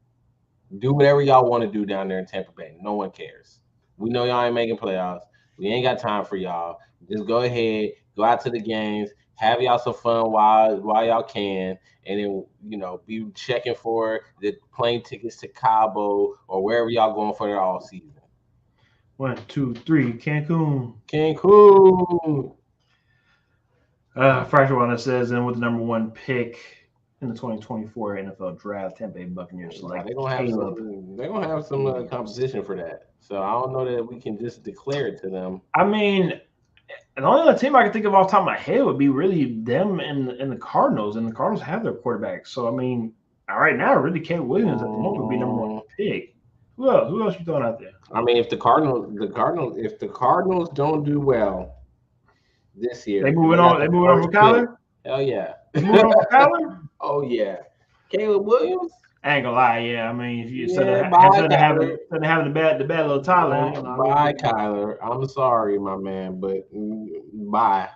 S2: Do whatever y'all want to do down there in Tampa Bay. No one cares. We know y'all ain't making playoffs. We ain't got time for y'all. Just go ahead, go out to the games, have y'all some fun while y'all can, and then, be checking for the plane tickets to Cabo or wherever y'all going for their all season.
S1: 1, 2, 3, Cancun. Fracture One says, and with the number 1 pick in the 2024 NFL Draft, Tampa Bay Buccaneers select Caleb.
S2: They're gonna have some competition for that. So I don't know that we can just declare it to them.
S1: I mean, the only other team I can think of off the top of my head would be really them and the Cardinals, and the Cardinals have their quarterback. So I mean, right now, really, Caleb Williams at the moment would be number 1 pick. Who else you throwing out there?
S2: I mean, if the Cardinals don't do well this year,
S1: they moving on from Kyler.
S2: Hell yeah.
S1: Moving on from Kyler.
S2: Oh yeah, Caleb Williams.
S1: I ain't gonna lie, yeah. I mean, if you instead of having the bad little Tyler,
S2: bye Kyler. I'm sorry, my man, but bye.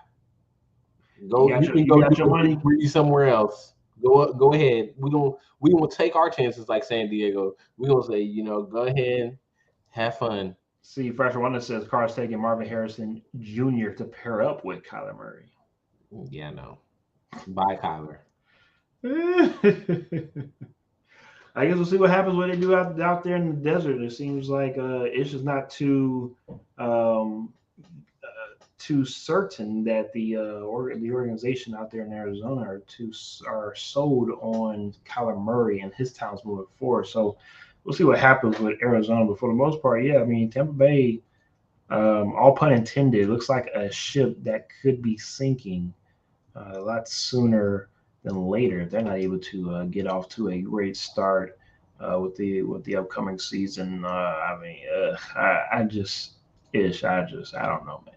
S2: Go. You can go your money somewhere else. Go ahead. We gonna take our chances, like San Diego. We gonna say, go ahead, have fun.
S1: See, Fracture One says Carr's taking Marvin Harrison Jr. to pair up with Kyler Murray.
S2: Yeah, no. Bye, Kyler.
S1: I guess we'll see what happens when they do out there in the desert. It seems like it's just not too certain that the organization out there in Arizona are sold on Kyler Murray and his talents moving forward. So we'll see what happens with Arizona. But for the most part, yeah, I mean, Tampa Bay, all pun intended, looks like a ship that could be sinking a lot sooner than later if they're not able to get off to a great start with the upcoming season. I don't know, man.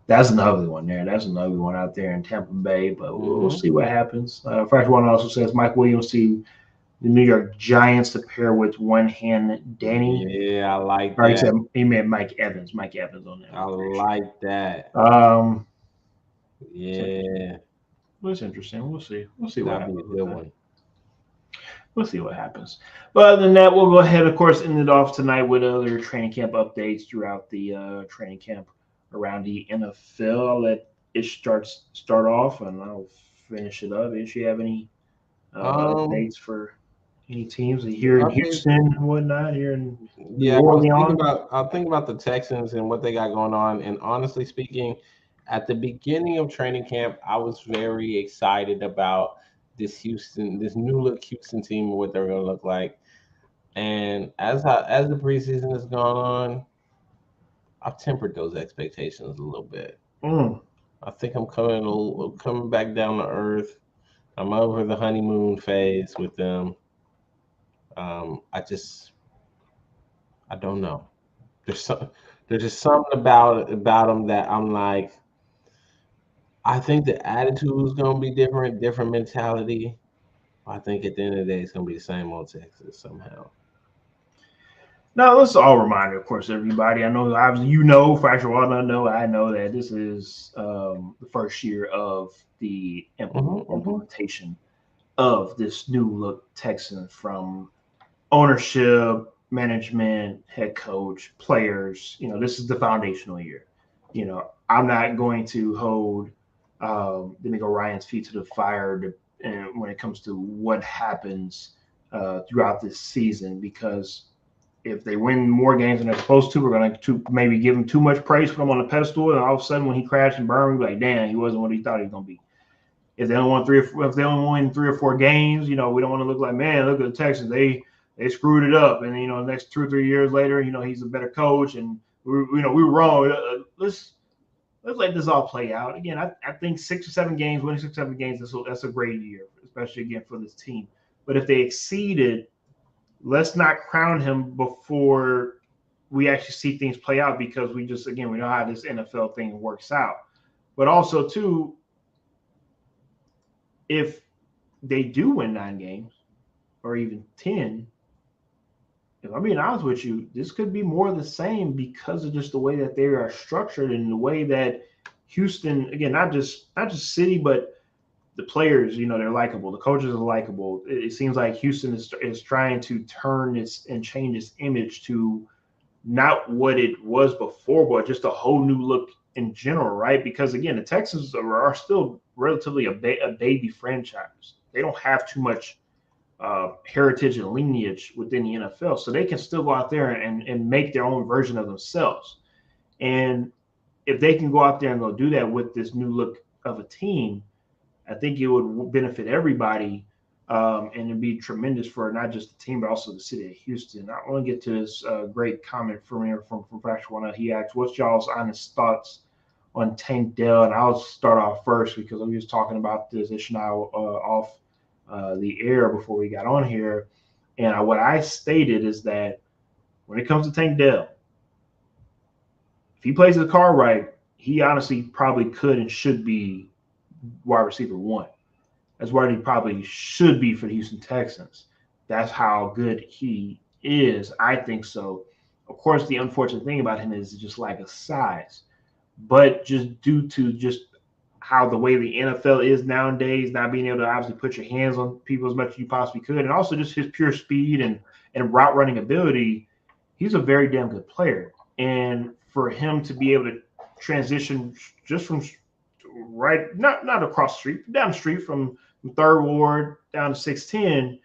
S1: That's an ugly one there. That's an ugly one out there in Tampa Bay, but we'll see what happens. Fracture One also says Mike Williams to the New York Giants to pair with one hand Danny.
S2: Yeah, I like that.
S1: He meant Mike Evans. Mike Evans on that.
S2: I like that. Yeah.
S1: Well, it's interesting. We'll see. We'll see what happens.
S2: That'd be a good one.
S1: We'll see what happens. But other than that, we'll go ahead, of course, end it off tonight with other training camp updates throughout the training camp around the NFL. I'll let Ish start off, and I'll finish it up. Ish, you have any
S2: Um,
S1: updates for any teams here in
S2: updates.
S1: Houston and whatnot, here in New
S2: Yeah,
S1: Orleans?
S2: I was thinking about the Texans and what they got going on. And honestly speaking, at the beginning of training camp, I was very excited about this new look Houston team and what they're going to look like. And as the preseason has gone on, I've tempered those expectations a little bit.
S1: Mm.
S2: I think I'm coming back down to earth. I'm over the honeymoon phase with them. I just I don't know. There's some there's just something about them that I'm like. I think the attitude is gonna be different, different mentality. I think at the end of the day, it's gonna be the same old Texas somehow.
S1: Now, let's all remind, of course, everybody. I know, obviously, for actual all I know that this is the first year of the
S2: Hmm.
S1: implementation of this new look Texan from ownership, management, head coach, players. This is the foundational year. I'm not going to hold D'Amico Ryan's feet to the fire when it comes to what happens throughout this season, because if they win more games than they're supposed to, we're going to maybe give him too much praise, put him on the pedestal, and all of a sudden when he crashed and burned, we're like, damn, he wasn't what he thought he was going to be. If they only win 3 or 4 games, we don't want to look like, man, look at the Texans, they screwed it up, and the next 2 or 3 years later, he's a better coach, and we were wrong. Let's let this all play out. Again, I think 6 or 7 games, winning 6 or 7 games, that's a great year, especially again for this team. But if they exceed it, let's not crown him before we actually see things play out, because we know how this NFL thing works out. But also too, if they do win 9 games or even 10, if I'm being honest with you, this could be more of the same because of just the way that they are structured and the way that Houston, again, not just city, but the players, they're likable. The coaches are likable. It seems like Houston is trying to turn its and change its image to not what it was before, but just a whole new look in general, right? Because again, the Texans are still relatively a baby franchise. They don't have too much heritage and lineage within the NFL, so they can still go out there and make their own version of themselves. And if they can go out there and go do that with this new look of a team, I think it would benefit everybody, and it'd be tremendous for not just the team but also the city of Houston. I want to get to this great comment from here from Factual One. He asked, "What's y'all's honest thoughts on Tank Dell?" And I'll start off first because we was talking about this issue now off the air before we got on here, and what I stated is that when it comes to Tank Dell, if he plays his card right, he honestly probably could and should be wide receiver one. That's where he probably should be for the Houston Texans. That's how good he is. I think so. Of course, the unfortunate thing about him is just lack of size, but just due to just how the way the NFL is nowadays, not being able to obviously put your hands on people as much as you possibly could, and also just his pure speed and route running ability, he's a very damn good player. And for him to be able to transition just from right, not across the street, down the street from Third Ward down to 610,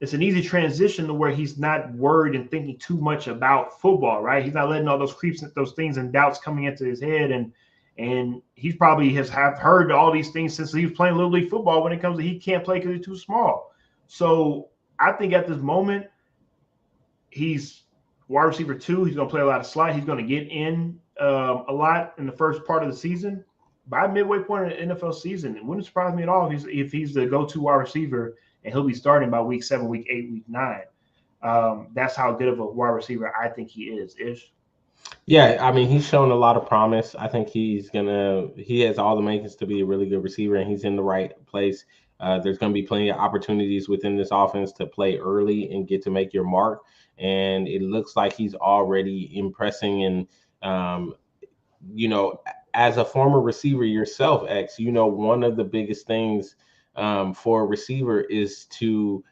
S1: it's an easy transition to where he's not worried and thinking too much about football, right? He's not letting all those creeps and those things and doubts coming into his head, and he's probably has have heard all these things since he was playing little league football when it comes to he can't play because he's too small. So I think at this moment he's wide receiver two. He's going to play a lot of slot. He's going to get in a lot in the first part of the season. By midway point of the NFL season, it wouldn't surprise me at all if he's the go-to wide receiver, and he'll be starting by week 7, week 8, week 9. That's how good of a wide receiver I think he is. Ish.
S2: Yeah, I mean, he's shown a lot of promise. I think he has all the makings to be a really good receiver, and he's in the right place. There's going to be plenty of opportunities within this offense to play early and get to make your mark. And it looks like he's already impressing. And, um, you know, as a former receiver yourself, X, one of the biggest things for a receiver is to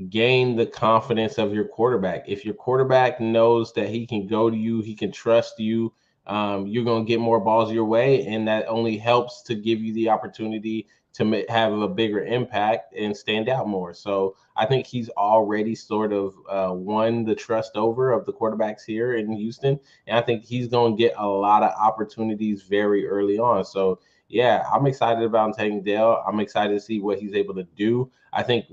S2: gain the confidence of your quarterback. If your quarterback knows that he can go to you, he can trust you, you're going to get more balls your way, and that only helps to give you the opportunity to have a bigger impact and stand out more. So I think he's already sort of won the trust over of the quarterbacks here in Houston, and I think he's going to get a lot of opportunities very early on. So yeah, I'm excited about Tank Dell. I'm excited to see what he's able to do. I think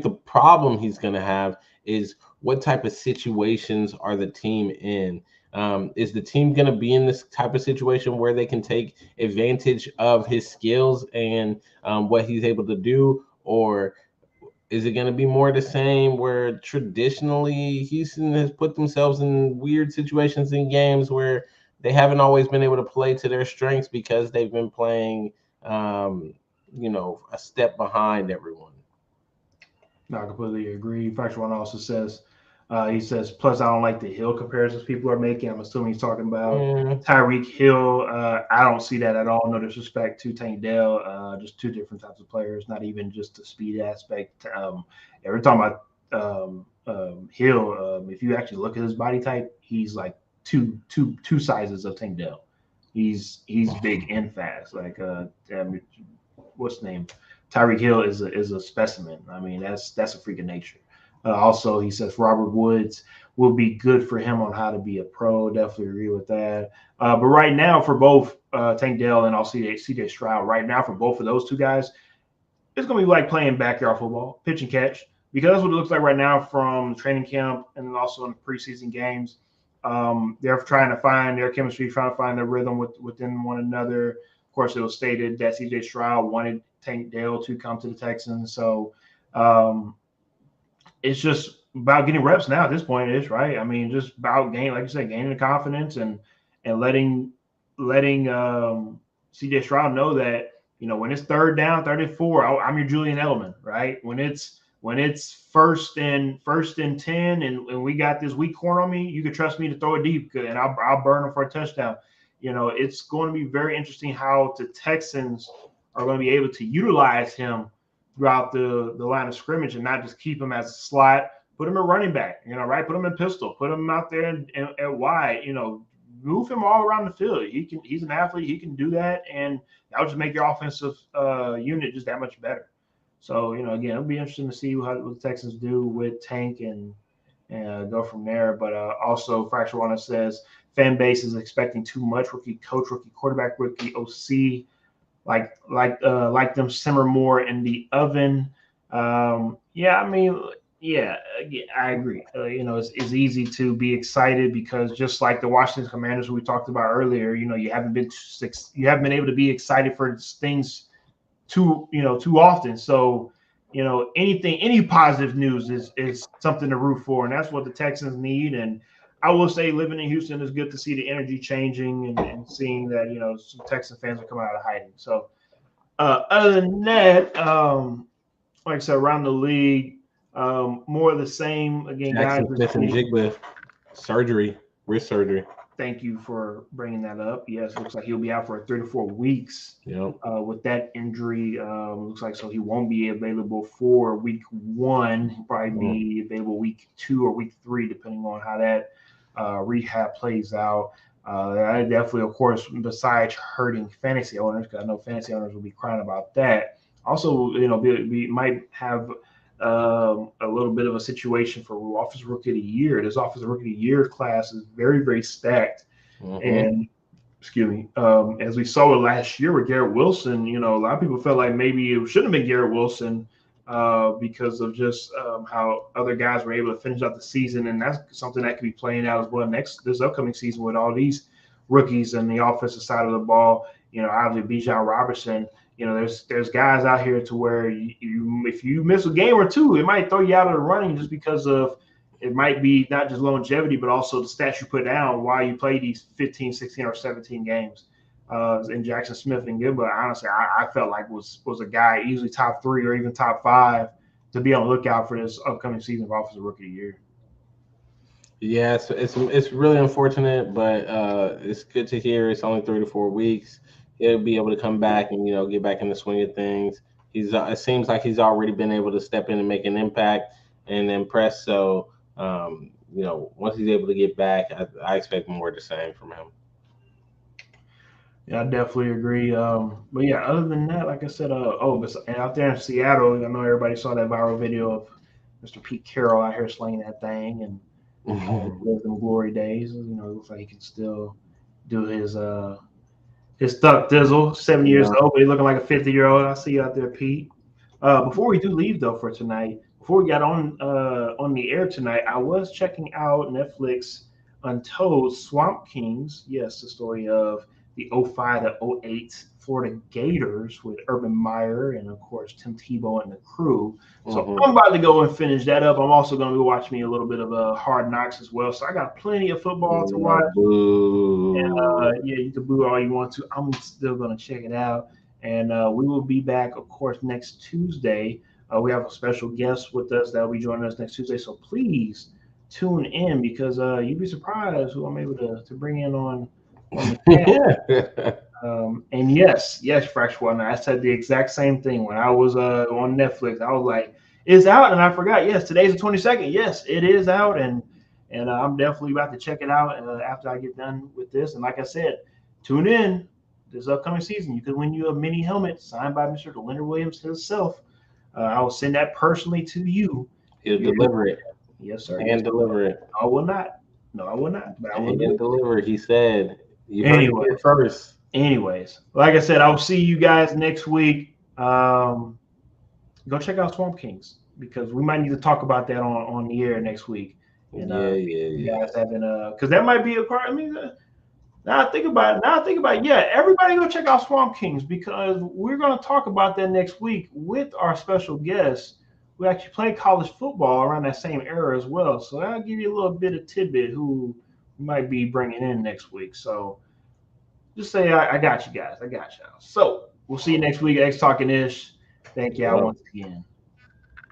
S2: the problem he's going to have is what type of situations are the team in? Is the team going to be in this type of situation where they can take advantage of his skills and what he's able to do? Or is it going to be more the same where traditionally Houston has put themselves in weird situations in games where they haven't always been able to play to their strengths because they've been playing, a step behind everyone?
S1: No, I completely agree. Factual One also says, he says, plus I don't like the Hill comparisons people are making. I'm assuming he's talking about
S2: Mm,
S1: Tyreek Hill. I don't see that at all. No disrespect to Tank Dell. Just two different types of players, not even just the speed aspect. We're talking about Hill. If you actually look at his body type, he's like two sizes of Tank Dell. He's big and fast. Like what's the name? Tyreek Hill is a specimen. I mean, that's a freak of nature. Also, he says Robert Woods will be good for him on how to be a pro. Definitely agree with that. But right now, for both Tank Dell and also CJ Stroud, right now for both of those two guys, it's going to be like playing backyard football, pitch and catch, because that's what it looks like right now from training camp and then also in the preseason games. They're trying to find their chemistry, trying to find their rhythm within one another. Of course, it was stated that CJ Stroud wanted Tank Dell to come to the Texans. So um, it's just about getting reps now at this point. It is right. I mean, just about gaining, like you said, gaining the confidence and letting CJ Stroud know that when it's third down, 34, I'm your Julian Edelman, right? When it's first and 10, and we got this weak corner on me, you can trust me to throw it deep, and I'll burn them for a touchdown. It's going to be very interesting how the Texans are going to be able to utilize him throughout the line of scrimmage and not just keep him as a slot. Put him in running back, right? Put him in pistol. Put him out there and wide. Move him all around the field. He's an athlete. He can do that, and that would just make your offensive unit just that much better. So again, it'll be interesting to see what the Texans do with Tank and go from there. But also, Fracture One says fan base is expecting too much. Rookie coach, rookie quarterback, rookie OC. Like them simmer more in the oven. Yeah, I mean, yeah, I agree. It's easy to be excited because just like the Washington Commanders we talked about earlier, you haven't been able to be excited for things too often. So any positive news is something to root for, and that's what the Texans need. And I will say, living in Houston is good to see the energy changing and seeing that some Texan fans are coming out of hiding. So other than that, like I said, around the league, more of the same. Again, guys.
S2: Jackson Smith and Jigba surgery, wrist surgery.
S1: Thank you for bringing that up. Yes, looks like he'll be out for 3 to 4 weeks.
S2: Yep.
S1: With that injury. Looks like so he won't be available for week 1. He'll probably be available week 2 or week 3, depending on how that rehab plays out. That definitely, of course, besides hurting fantasy owners, because I know fantasy owners will be crying about that. Also, we might have a little bit of a situation for Offensive Rookie of the Year. This Offensive Rookie of the Year class is very, very stacked. And excuse me, as we saw it last year with Garrett Wilson, a lot of people felt like maybe it shouldn't have been Garrett Wilson because of just how other guys were able to finish out the season. And that's something that could be playing out as well this upcoming season with all these rookies and the offensive side of the ball. Obviously Bijan Robinson. There's guys out here to where if you miss a game or two, it might throw you out of the running just because of it might be not just longevity, but also the stats you put down while you play these 15, 16, or 17 games. And Jackson Smith and Gibba, honestly, I felt like was a guy easily top 3 or even top 5 to be on the lookout for this upcoming season of Offensive Rookie of the Year.
S2: Yeah, it's really unfortunate, but it's good to hear. It's only 3 to 4 weeks. He'll be able to come back and get back in the swing of things. It seems like he's already been able to step in and make an impact and impress. So once he's able to get back, I expect more of the same from him.
S1: Yeah, I definitely agree. But yeah, other than that, like I said, and out there in Seattle, I know everybody saw that viral video of Mr. Pete Carroll out here slinging that thing and live them glory days. It looks like he can still do his stuck dizzle. 7 years
S2: Yeah.
S1: old, but he's looking like a 50-year-old. I see you out there, Pete. Before we do leave though for tonight, before we got on the air tonight, I was checking out Netflix Untold Swamp Kings. Yes, the story of the '05 to '08 Florida Gators with Urban Meyer and of course Tim Tebow and the crew. So
S2: Mhm.
S1: I'm about to go and finish that up. I'm also going to be watching me a little bit of Hard Knocks as well. So I got plenty of football to
S2: Yeah,
S1: watch.
S2: boo.
S1: Yeah, you can boo all you want to. I'm still going to check it out. And we will be back, of course, next Tuesday. We have a special guest with us that will be joining us next Tuesday. So please tune in because you'd be surprised who I'm able to bring in on the cast. And yes, Freshwater. I said the exact same thing when I was on Netflix. I was like, "It's out," and I forgot. Yes, today's the 22nd. Yes, it is out, and I'm definitely about to check it out after I get done with this. And like I said, tune in this upcoming season. You could win you a mini helmet signed by Mr. Leonard Williams himself. I will send that personally to you.
S2: He'll deliver it.
S1: Yes, sir.
S2: And
S1: Yes,
S2: deliver it.
S1: I will not. No, I will not. But I will do
S2: And
S1: it.
S2: deliver it. He said. You heard it
S1: Anyway.
S2: here first.
S1: Anyways, like I said, I'll see you guys next week. Go check out Swamp Kings because we might need to talk about that on the air next week. And you guys having because that might be a part. I mean, now I think about it. Yeah, everybody go check out Swamp Kings because we're going to talk about that next week with our special guest. We actually play college football around that same era as well. So that'll give you a little bit of tidbit who we might be bringing in next week. So just say I got you guys. I got y'all. So we'll see you next week. X Talking Ish. Thank y'all once again.